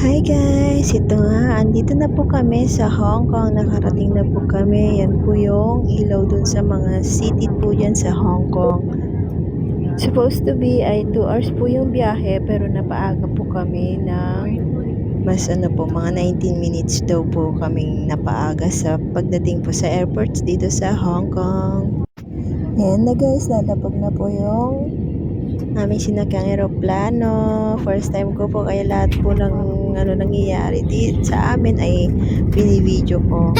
Hi guys! Ito nga, andito na po kami sa Hong Kong. Nakarating na po kami. Yan po yung ilaw dun sa mga city po dyan sa Hong Kong. Supposed to be ay 2 hours po yung biyahe pero napaaga po kami ng mas mga 19 minutes daw po kaming napaaga sa pagdating po sa airports dito sa Hong Kong. Ayan na guys, lalapag na po yung aming sinakyang eroplano. First time ko po kaya lahat po ng nangyayari sa amin ay binivideo ko.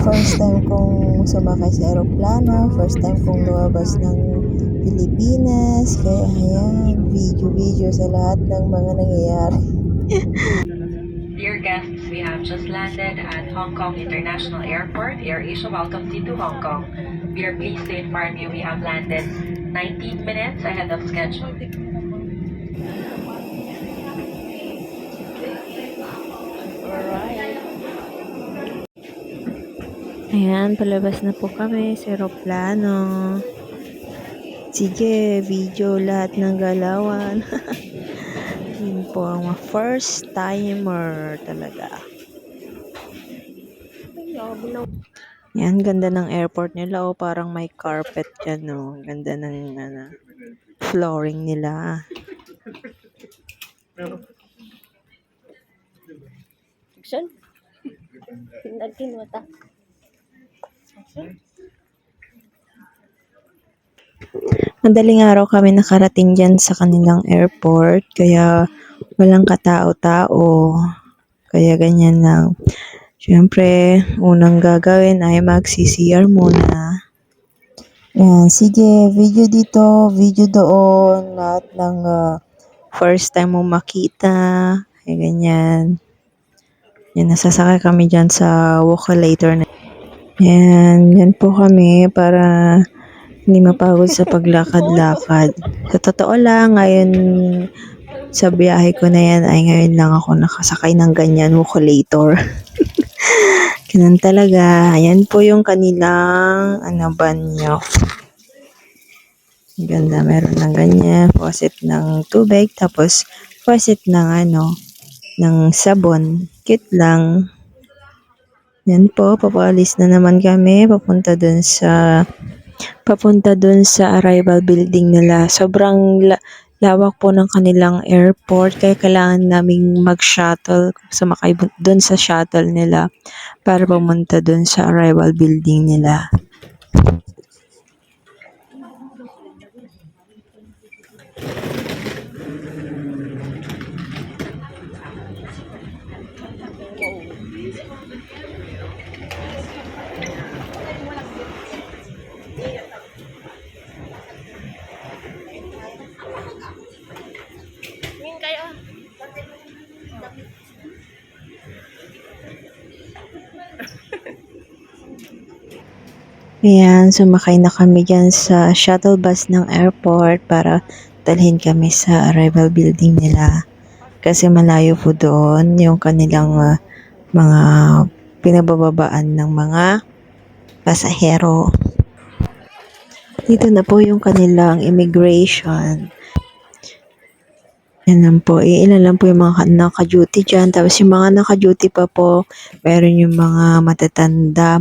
First time kong sumakay sa eroplano, first time kong lumabas ng Pilipinas, kaya ayan, video sa lahat ng mga nangyayari. Dear guests, we have just landed at Hong Kong International Airport. AirAsia welcomes you to Hong Kong. We are pleased to inform you we have landed 19 minutes ahead of schedule. Ayan, palabas na po kami sa eroplano. Sige, video lahat ng galawan. Yun po ang first timer talaga. Yan, ganda ng airport nila. Oh, parang may carpet dyan. Oh. Ganda ng flooring nila. Action. Nagkin mata. Madaling araw kami nakarating dyan sa kanilang airport. Kaya walang katao-tao. Kaya ganyan lang. Siyempre, unang gagawin ay mag-CCR muna. Yan, sige, video dito, video doon, lahat ng first time mo makita, kaya ganyan. Yan, nasasakay kami dyan sa Walkalator na. Yan po kami para hindi mapagod sa paglakad-lakad. Sa totoo lang, ngayon sa biyahe ko na yan ay ngayon lang ako nakasakay ng ganyan Walkalator. Ganun talaga. Ayan po yung kanilang banyo. Ganda, meron ng ganyan, faucet ng tubig, tapos faucet ng ng sabon. Cute lang. Yan po, papaalis na naman kami, papunta dun sa arrival building nila. Sobrang lawak po ng kanilang airport, kaya kailangan naming mag-shuttle, sumakay dun sa shuttle nila para pumunta dun sa arrival building nila. Ngin kayo. Ayan, sumakay na kami dyan sa shuttle bus ng airport para dalhin kami sa arrival building nila. Kasi malayo po doon yung kanilang mga pinabababaan ng mga pasahero. Dito na po yung kanilang immigration. Yan lang po. Ilan lang po yung mga naka-duty dyan. Tapos yung mga naka-duty pa po, meron yung mga matatanda,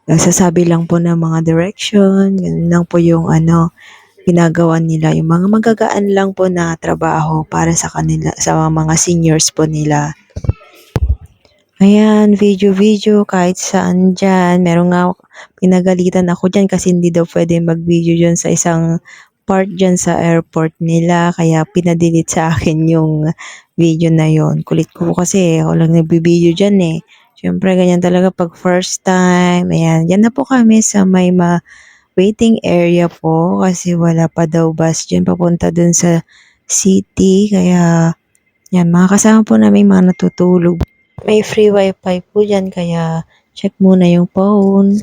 nagsasabi lang po ng mga direction. Ganun lang po yung ginagawa nila. Yung mga magagaan lang po na trabaho para sa kanila, sa mga seniors po nila. Ayan, video kahit saan dyan. Meron nga, pinagalitan ako dyan kasi hindi daw pwede mag-video dyan sa isang part dyan sa airport nila. Kaya pinadelete sa akin yung video na yon. Kulit ko kasi ako lang nagbibideo dyan eh. Siyempre, ganyan talaga pag first time. Ayan, yan na po kami sa may waiting area po kasi wala pa daw bus dyan papunta dun sa city. Kaya, yan, mga kasama po namin mga natutulog. May free wifi po dyan kaya check muna yung phone.